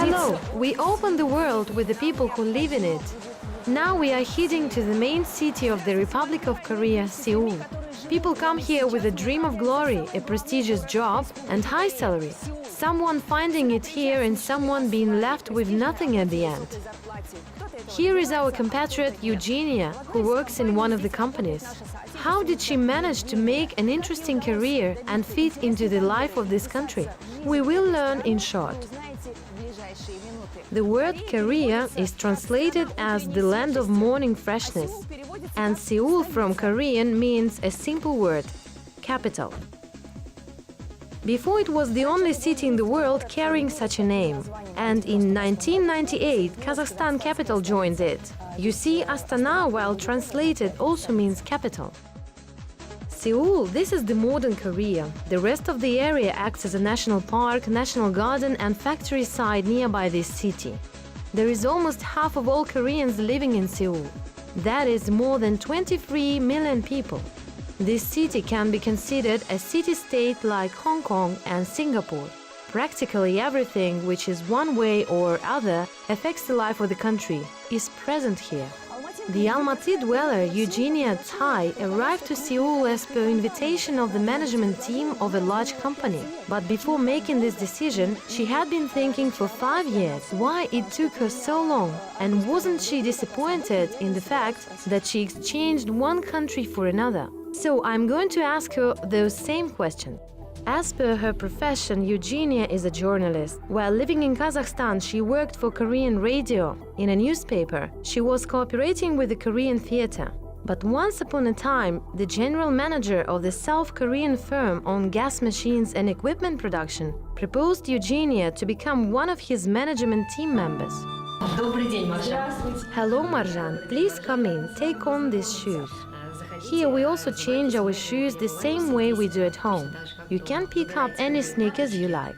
Hello, we open the world with the people who live in it. Now we are heading to the main city of the Republic of Korea, Seoul. People come here with a dream of glory, a prestigious job and high salary. Someone finding it here and someone being left with nothing at the end. Here is our compatriot Eugenia, who works in one of the companies. How did she manage to make an interesting career and fit into the life of this country? We will learn in short. The word Korea is translated as the land of morning freshness, and Seoul from Korean means a simple word, capital. Before it was the only city in the world carrying such a name, and in 1998 Kazakhstan capital joined it. You see, Astana, while translated, also means capital. Seoul, this is the modern Korea. The rest of the area acts as a national park, national garden and factory site nearby this city. There is almost half of all Koreans living in Seoul. That is more than 23 million people. This city can be considered a city-state like Hong Kong and Singapore. Practically everything which is one way or other affects the life of the country is present here. The Almaty dweller Eugenia Tskhay arrived to Seoul as per invitation of the management team of a large company. But before making this decision, she had been thinking for 5 years why it took her so long, and wasn't she disappointed in the fact that she exchanged one country for another. So I'm going to ask her those same questions. As per her profession, Eugenia is a journalist. While living in Kazakhstan, she worked for Korean radio. In a newspaper, she was cooperating with the Korean theater. But once upon a time, the general manager of the South Korean firm on gas machines and equipment production proposed Eugenia to become one of his management team members. Hello, Marjan. Please come in. Take on these shoes. Here we also change our shoes the same way we do at home. You can pick up any sneakers you like.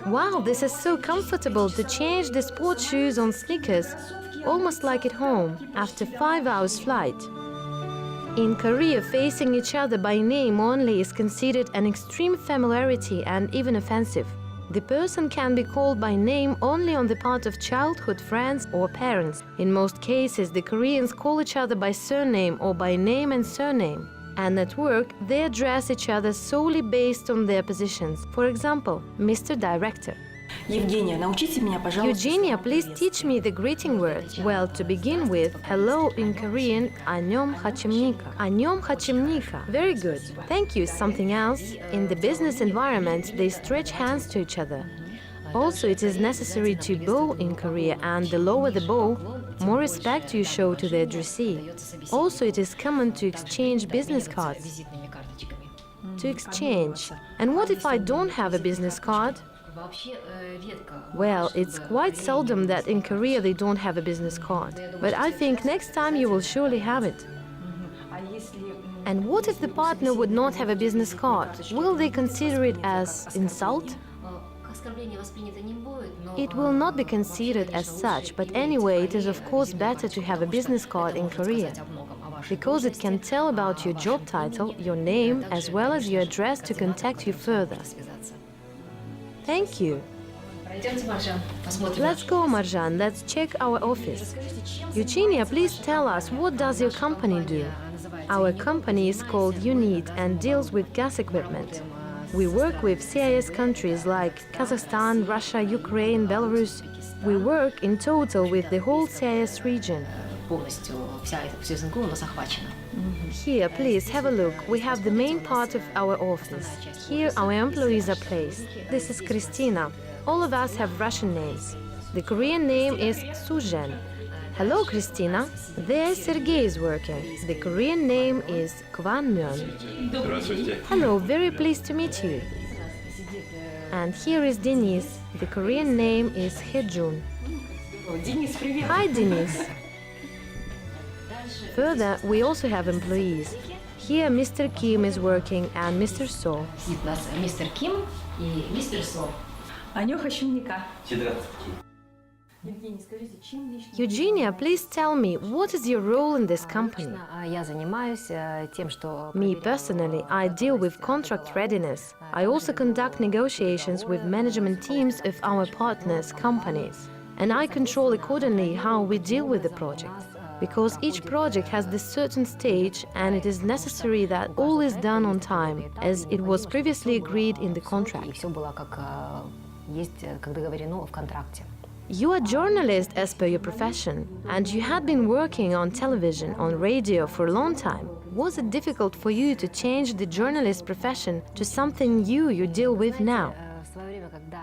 Wow, this is so comfortable to change the sports shoes on sneakers, almost like at home, after 5 hours flight. In Korea, facing each other by name only is considered an extreme familiarity and even offensive. The person can be called by name only on the part of childhood friends or parents. In most cases, the Koreans call each other by surname or by name and surname. And at work, they address each other solely based on their positions. For example, Mr. Director. Eugenia, please teach me the greeting words. Well, to begin with, hello in Korean, 안녕 하십니까. 안녕 하십니까. Very good. Thank you. Something else. In the business environment, they stretch hands to each other. Also, it is necessary to bow in Korea, and the lower the bow, more respect you show to the addressee. Also, it is common to exchange business cards. To exchange. And what if I don't have a business card? Well, it's quite seldom that in Korea they don't have a business card. But I think next time you will surely have it. And what if the partner would not have a business card? Will they consider it as insult? It will not be considered as such, but anyway, it is of course better to have a business card in Korea, because it can tell about your job title, your name, as well as your address to contact you further. Thank you. Let's go, Marjan. Let's check our office. Eugenia, please tell us, what does your company do? Our company is called UNIT and deals with gas equipment. We work with CIS countries like Kazakhstan, Russia, Ukraine, Belarus. We work in total with the whole CIS region. Here, please have a look. We have the main part of our office. Here our employees are placed. This is Christina. All of us have Russian names. The Korean name is Suzhen. Hello, Christina. There Sergei is working. The Korean name is Kwanmyeon. Hello, very pleased to meet you. And here is Denis. The Korean name is Hejun. Hi, Denis. Further, we also have employees. Here Mr. Kim is working and Mr. So. Mr. Kim and Mr. So. Eugenia, please tell me, what is your role in this company? Me personally, I deal with contract readiness. I also conduct negotiations with management teams of our partners' companies. And I control accordingly how we deal with the project. Because each project has this certain stage and it is necessary that all is done on time, as it was previously agreed in the contract. You are a journalist as per your profession, and you had been working on television, on radio for a long time. Was it difficult for you to change the journalist profession to something new you deal with now?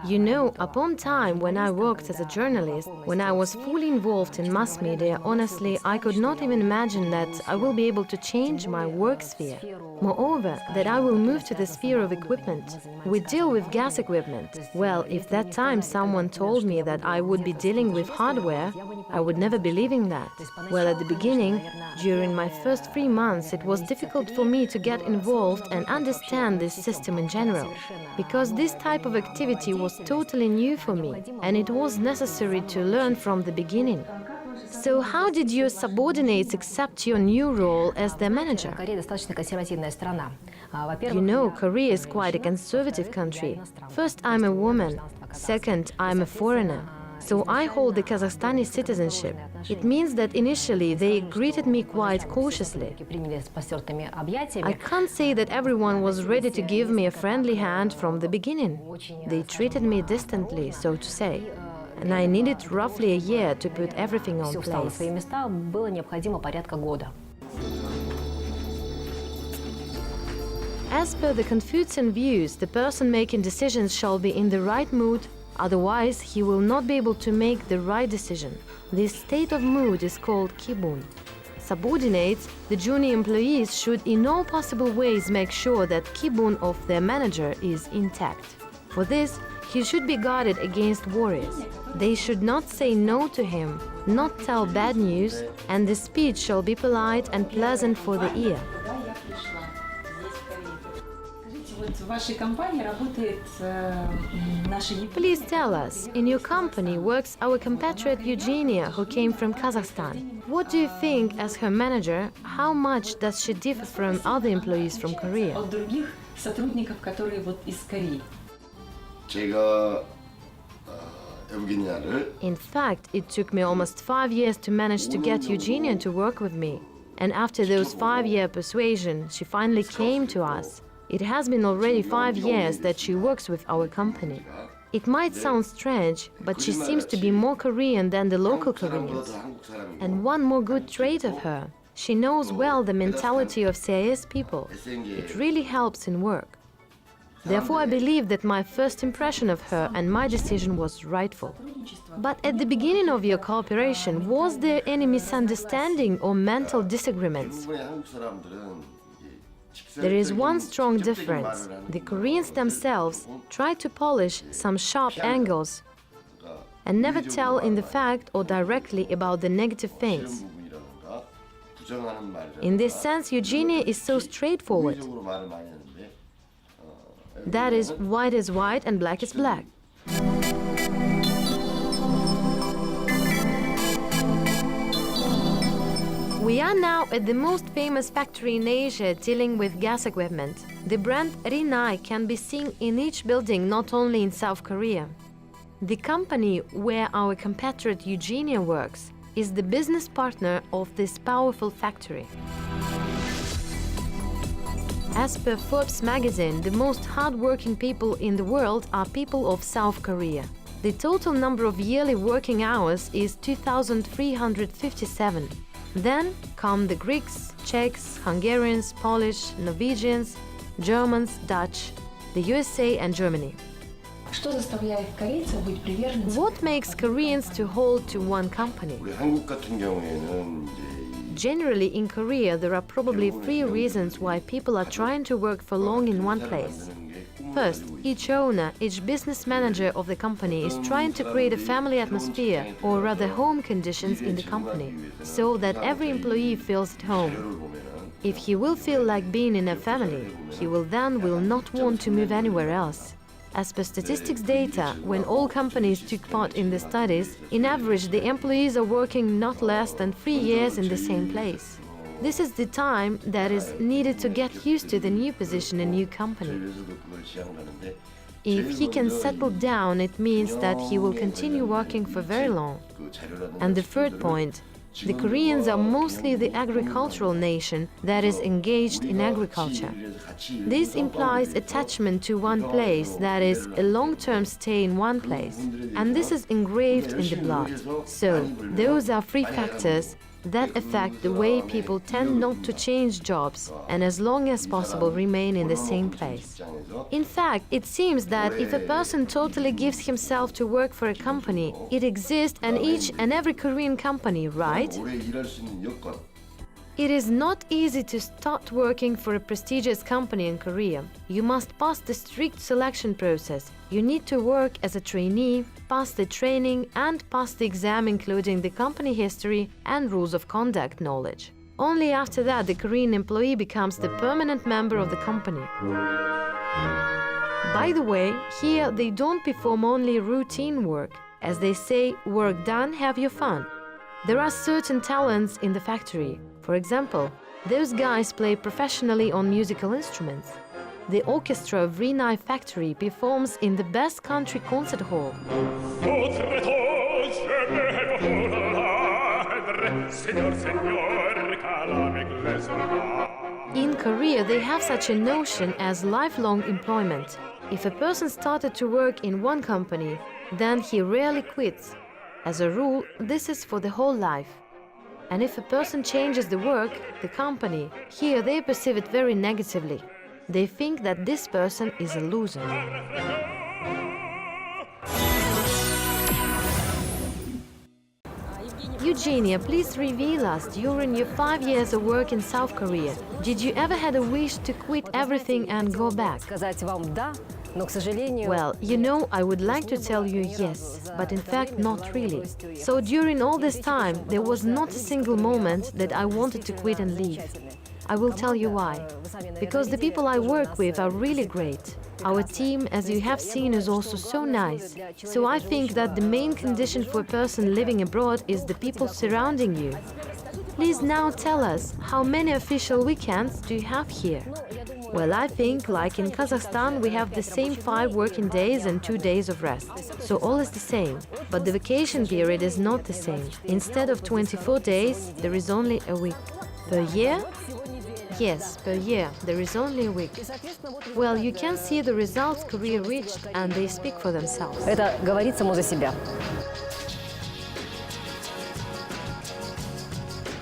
You know, upon time when I worked as a journalist, when I was fully involved in mass media, honestly, I could not even imagine that I will be able to change my work sphere. Moreover, that I will move to the sphere of equipment. We deal with gas equipment. Well, if that time someone told me that I would be dealing with hardware, I would never believe in that. Well, at the beginning, during my first 3 months, it was difficult for me to get involved and understand this system in general, because this type of activity was totally new for me, and it was necessary to learn from the beginning. So how did your subordinates accept your new role as their manager? You know, Korea is quite a conservative country. First, I'm a woman. Second, I'm a foreigner. So I hold the Kazakhstani citizenship. It means that initially they greeted me quite cautiously. I can't say that everyone was ready to give me a friendly hand from the beginning. They treated me distantly, so to say. And I needed roughly a year to put everything on place. As per the Confucian views, the person making decisions shall be in the right mood, otherwise he will not be able to make the right decision. This state of mood is called kibun. Subordinates, the junior employees, should in all possible ways make sure that kibun of their manager is intact. For this, he should be guarded against worries. They should not say no to him, not tell bad news, and the speech shall be polite and pleasant for the ear. Please tell us, in your company works our compatriot Eugenia, who came from Kazakhstan. What do you think, as her manager, how much does she differ from other employees from Korea? In fact, it took me almost 5 years to manage to get Eugenia to work with me. And after those 5-year persuasion, she finally came to us. It has been already 5 years that she works with our company. It might sound strange, but she seems to be more Korean than the local Koreans. And one more good trait of her, she knows well the mentality of CIS people. It really helps in work. Therefore, I believe that my first impression of her and my decision was rightful. But at the beginning of your cooperation, was there any misunderstanding or mental disagreements? There is one strong difference. The Koreans themselves try to polish some sharp angles and never tell in the fact or directly about the negative things. In this sense, Eugenia is so straightforward. That is, white is white and black is black. We are now at the most famous factory in Asia dealing with gas equipment. The brand Rinnai can be seen in each building, not only in South Korea. The company where our compatriot Eugenia works is the business partner of this powerful factory. As per Forbes magazine, the most hard-working people in the world are people of South Korea. The total number of yearly working hours is 2,357. Then come the Greeks, Czechs, Hungarians, Polish, Norwegians, Germans, Dutch, the USA and Germany. What makes Koreans to hold to one company? Generally, in Korea, there are probably 3 reasons why people are trying to work for long in one place. First, each owner, each business manager of the company is trying to create a family atmosphere, or rather home conditions in the company, so that every employee feels at home. If he will feel like being in a family, he will not want to move anywhere else. As per statistics data, when all companies took part in the studies, in average the employees are working not less than 3 years in the same place. This is the time that is needed to get used to the new position and new company. If he can settle down, it means that he will continue working for very long. And the third point, the Koreans are mostly the agricultural nation that is engaged in agriculture. This implies attachment to one place, that is, a long-term stay in one place. And this is engraved in the blood. So, those are three factors that affect the way people tend not to change jobs and as long as possible remain in the same place. In fact, it seems that if a person totally gives himself to work for a company, it exists in each and every Korean company, right? It is not easy to start working for a prestigious company in Korea. You must pass the strict selection process. You need to work as a trainee, pass the training and pass the exam including the company history and rules of conduct knowledge. Only after that the Korean employee becomes the permanent member of the company. By the way, here they don't perform only routine work. As they say, work done, have your fun. There are certain talents in the factory. For example, those guys play professionally on musical instruments. The orchestra of Rinnai factory performs in the best country concert hall. In Korea, they have such a notion as lifelong employment. If a person started to work in one company, then he rarely quits. As a rule, this is for the whole life. And if a person changes the work, the company, here they perceive it very negatively. They think that this person is a loser. Eugenia, please reveal us, during your 5 years of work in South Korea, did you ever had a wish to quit everything and go back? Well, you know, I would like to tell you yes, but in fact not really. So during all this time, there was not a single moment that I wanted to quit and leave. I will tell you why. Because the people I work with are really great. Our team, as you have seen, is also so nice. So I think that the main condition for a person living abroad is the people surrounding you. Please now tell us, how many official weekends do you have here? Well, I think, like in Kazakhstan, we have the same 5 working days and 2 days of rest. So all is the same. But the vacation period is not the same. Instead of 24 days, there is only a week. Per year? Yes, per year. There is only a week. Well, you can see the results Korea reached, and they speak for themselves. Это говорит само за себя.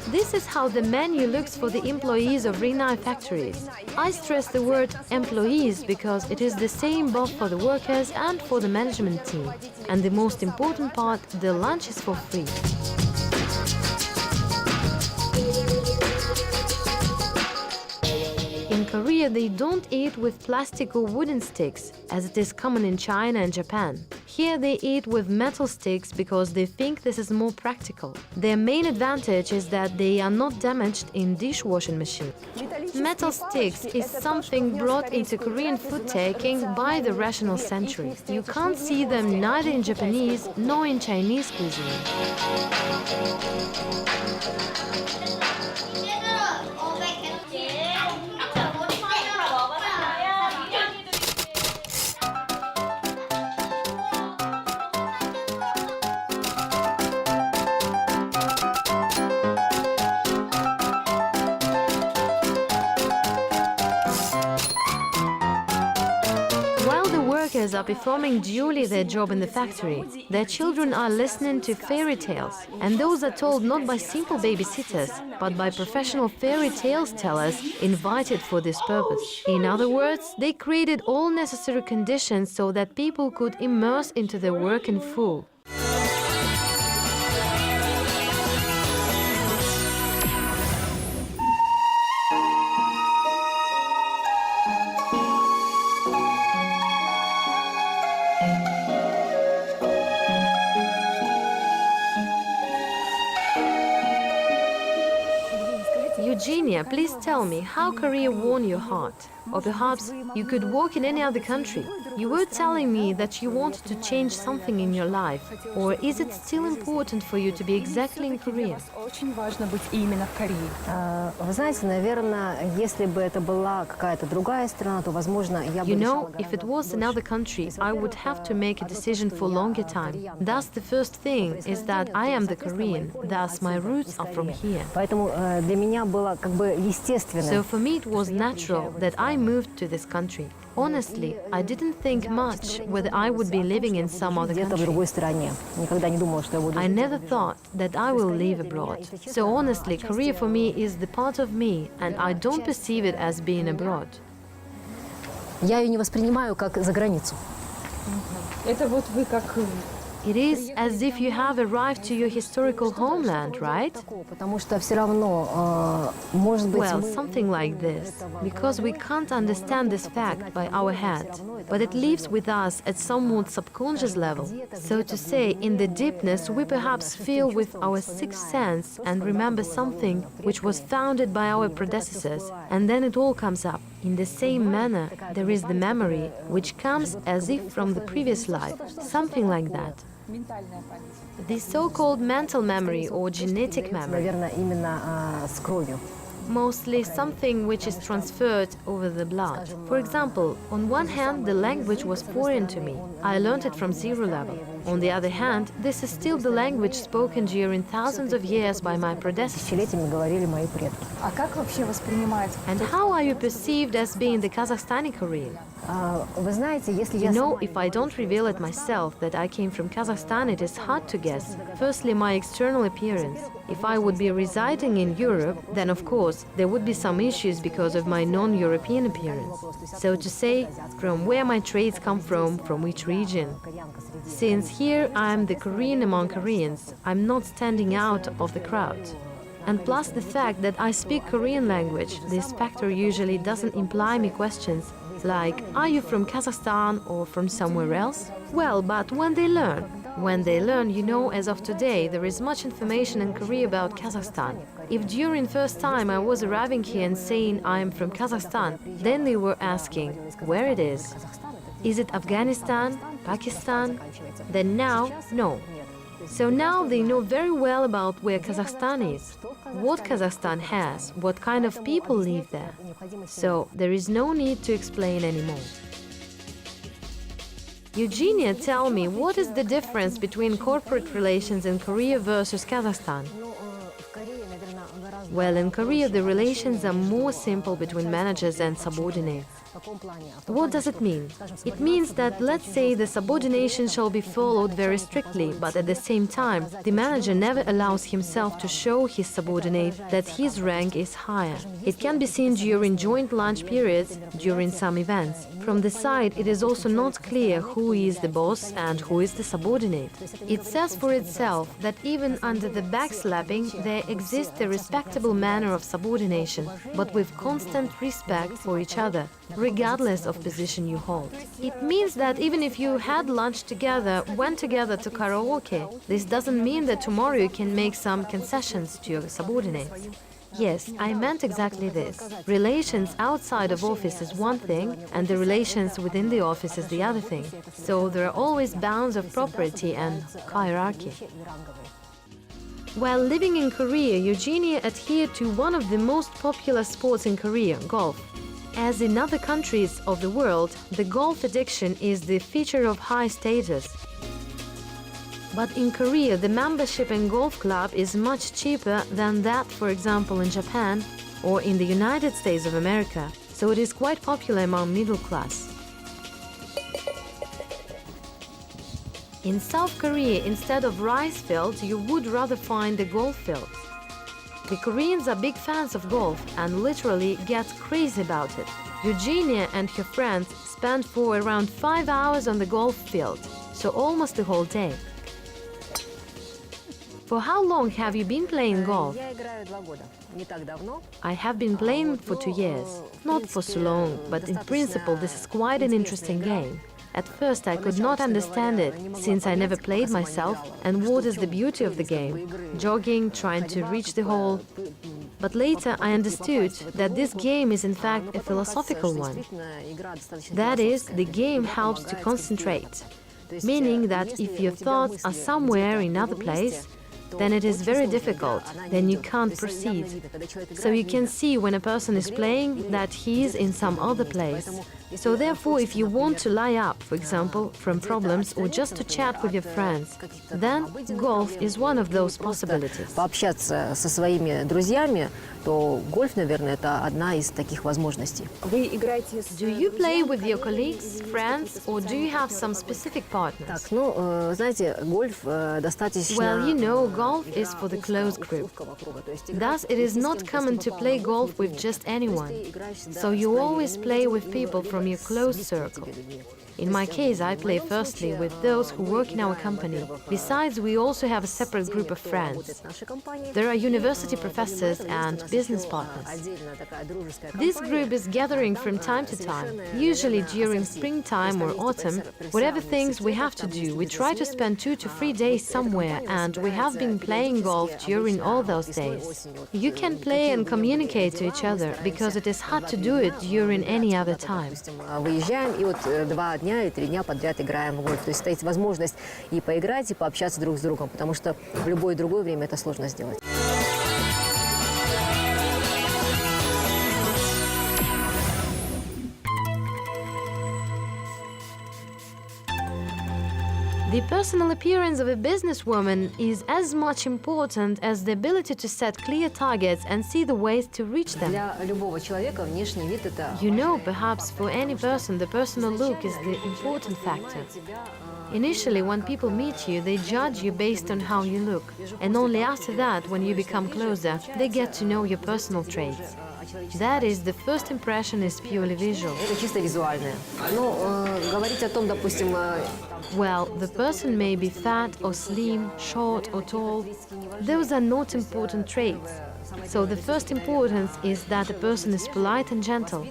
This is how the menu looks for the employees of Rinnai factories. I stress the word employees because it is the same both for the workers and for the management team. And the most important part, the lunch is for free. In Korea, they don't eat with plastic or wooden sticks, as it is common in China and Japan. Here they eat with metal sticks because they think this is more practical. Their main advantage is that they are not damaged in dishwashing machine. Metal sticks is something brought into Korean food taking by the rational century. You can't see them neither in Japanese nor in Chinese cuisine. Are performing duly their job in the factory. Their children are listening to fairy tales, and those are told not by simple babysitters, but by professional fairy tales tellers invited for this purpose. In other words, they created all necessary conditions so that people could immerse into their work in full. Eugenia, please tell me how Korea won your heart. Or perhaps you could work in any other country. You were telling me that you wanted to change something in your life. Or is it still important for you to be exactly in Korea? Вы знаете, наверное, если бы это была какая-то другая страна, то, возможно, я бы You know, решала if it гораздо was another country, I would have to make a decision for longer time. Thus, the first thing is that I am the Korean, thus my roots are from here. Поэтому для меня было как бы естественно. So for me it was natural that I moved to this country. Honestly, I didn't think much whether I would be living in some other Где-то в country. другой стране. Никогда не думала, что я буду. I never thought that I will live abroad. So honestly, Korea for me is the part of me, and I don't perceive it as being abroad. Я ее не воспринимаю как за границу. Это вот вы как It is as if you have arrived to your historical homeland, right? Потому что все равно, может быть, Well, something like this, because we can't understand this fact by our head, but it lives with us at somewhat subconscious level. So to say, in the deepness, we perhaps feel with our sixth sense and remember something which was founded by our predecessors, and then it all comes up. In the same manner, there is the memory, which comes as if from the previous life, something like that. ментальная память. The so-called mental memory or genetic memory. наверное, именно с кровью. Mostly something which is transferred over the blood. For example, on one hand, the language was foreign to me. I learned it from zero level. On the other hand, this is still the language spoken during thousands of years by my predecessors. Тысячелетиями говорили мои предки. А как вообще воспринимается? And how are you perceived as being the Kazakhstani Korean? Вы знаете, если You я know, сама if I don't reveal it myself that I came from Kazakhstan, it is hard to guess. Firstly, my external appearance. If I would be residing in Europe, then of course there would be some issues because of my non-European appearance. So to say, from where my traits come from which region. Since here I am the Korean among Koreans, I'm not standing out of the crowd. And plus the fact that I speak Korean language, this factor usually doesn't imply me questions like, are you from Kazakhstan or from somewhere else? Well, but when they learn, you know, as of today, there is much information in Korea about Kazakhstan. If during first time I was arriving here and saying I am from Kazakhstan, then they were asking where it is. Is it Afghanistan, Pakistan? Then now, no. So now they know very well about where Kazakhstan is, what Kazakhstan has, what kind of people live there. So there is no need to explain anymore. Eugenia, tell me, what is the difference between corporate relations in Korea versus Kazakhstan? Well, in Korea, the relations are more simple between managers and subordinates. What does it mean? It means that, let's say, the subordination shall be followed very strictly, but at the same time, the manager never allows himself to show his subordinate that his rank is higher. It can be seen during joint lunch periods, during some events. From the side, it is also not clear who is the boss and who is the subordinate. It says for itself that even under the backslapping, there exists a respectable manner of subordination, but with constant respect for each other, regardless of position you hold. It means that even if you had lunch together, went together to karaoke, this doesn't mean that tomorrow you can make some concessions to your subordinates. Yes, I meant exactly this. Relations outside of office is one thing, and the relations within the office is the other thing. So there are always bounds of propriety and hierarchy. While living in Korea, Eugenia adhered to one of the most popular sports in Korea, golf. As in other countries of the world, the golf addiction is the feature of high status. But in Korea, the membership in golf club is much cheaper than that, for example, in Japan or in the United States of America, so it is quite popular among middle class. In South Korea, instead of rice fields, you would rather find the golf fields. The Koreans are big fans of golf and literally get crazy about it. Eugenia and her friends spend for around 5 hours on the golf field, so almost the whole day. For how long have you been playing golf? I have been playing for 2 years. Not for so long, but in principle this is quite an interesting game. At first I could not understand it, since I never played myself, and what is the beauty of the game? Jogging, trying to reach the hole. But later I understood that this game is in fact a philosophical one. That is, the game helps to concentrate, meaning that if your thoughts are somewhere in another place, then it is very difficult, then you can't proceed. So you can see when a person is playing that he is in some other place. So therefore, if you want to lie up, for example, from problems or just to chat with your friends, then golf is one of those possibilities. Пообщаться со своими друзьями, то гольф, наверное, это одна из таких возможностей. Вы играете с Do you play with your colleagues, friends, or do you have some specific partners? Так, ну, знаете, гольф достаточно... Well, you know, golf is for the close group. Thus, it is not common to play golf with just anyone. So you always play with people from your close circle. In my case, I play firstly with those who work in our company. Besides, we also have a separate group of friends. There are university professors and business partners. This group is gathering from time to time, usually during springtime or autumn. Whatever things we have to do, we try to spend 2 to 3 days somewhere, and we have been playing golf during all those days. You can play and communicate to each other, because it is hard to do it during any other time. Выезжаем, и вот 2 дня и 3 дня подряд играем в гольф. То есть есть возможность и поиграть, и пообщаться друг с другом, потому что в любое другое время это сложно сделать. The personal appearance of a businesswoman is as much important as the ability to set clear targets and see the ways to reach them. Для любого человека внешний вид это... You know, perhaps for any person, the personal look is the important factor. Initially, when people meet you, they judge you based on how you look. And only after that, when you become closer, they get to know your personal traits. That is, the first impression is purely visual. Это чисто визуальное. Ну, говорить о том, допустим... Well, the person may be fat or slim, short or tall. Those are not important traits. So the first importance is that a person is polite and gentle.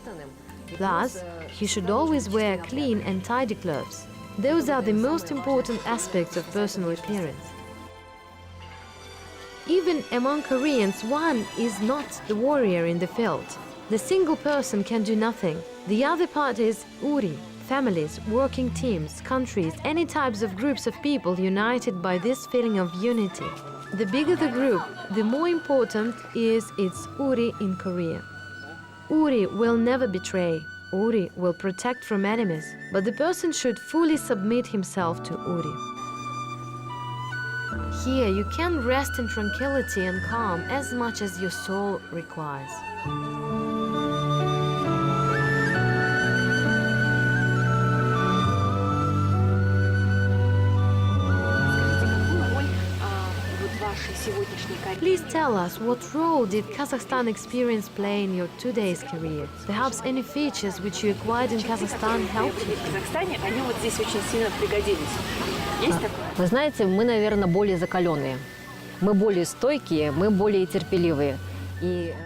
Thus, he should always wear clean and tidy clothes. Those are the most important aspects of personal appearance. Even among Koreans, one is not the warrior in the field. The single person can do nothing. The other part is uri. Families, working teams, countries, any types of groups of people united by this feeling of unity. The bigger the group, the more important is its uri in Korea. Uri will never betray. Uri will protect from enemies, but the person should fully submit himself to uri. Here you can rest in tranquility and calm as much as your soul requires. Please tell us, what role did Kazakhstan experience play in your 2 days career? Perhaps any features which you acquired in Kazakhstan helped you? в Казахстане, они вот здесь очень сильно пригодились. Есть такое? Вы знаете, мы, наверное, более закаленные. Мы более стойкие, мы более терпеливые.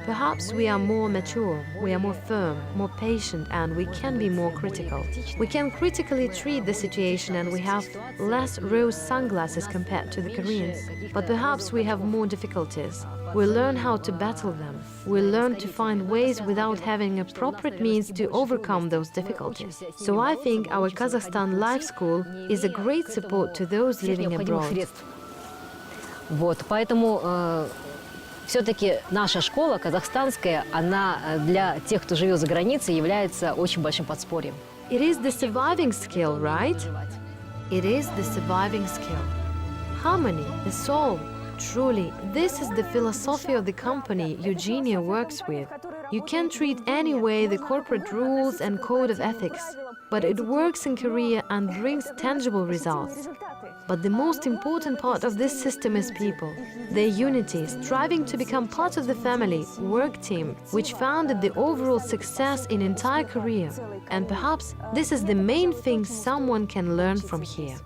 Perhaps we are more mature, we are more firm, more patient, and we can be more critical. We can critically treat the situation, and we have less rose sunglasses compared to the Koreans. But perhaps we have more difficulties. We learn how to battle them. We learn to find ways without having appropriate means to overcome those difficulties. So I think our Kazakhstan Life School is a great support to those living abroad. Вот, поэтому все-таки наша школа казахстанская, она для тех, кто живет за границей, является очень большим подспорьем. It is the surviving skill, right? It is the surviving skill. Harmony, the soul. Truly, this is the philosophy of the company Eugenia works with. You can treat any way the corporate rules and code of ethics, but it works in Korea and brings tangible results. But the most important part of this system is people, their unity, striving to become part of the family, work team, which founded the overall success in entire Korea. And perhaps this is the main thing someone can learn from here.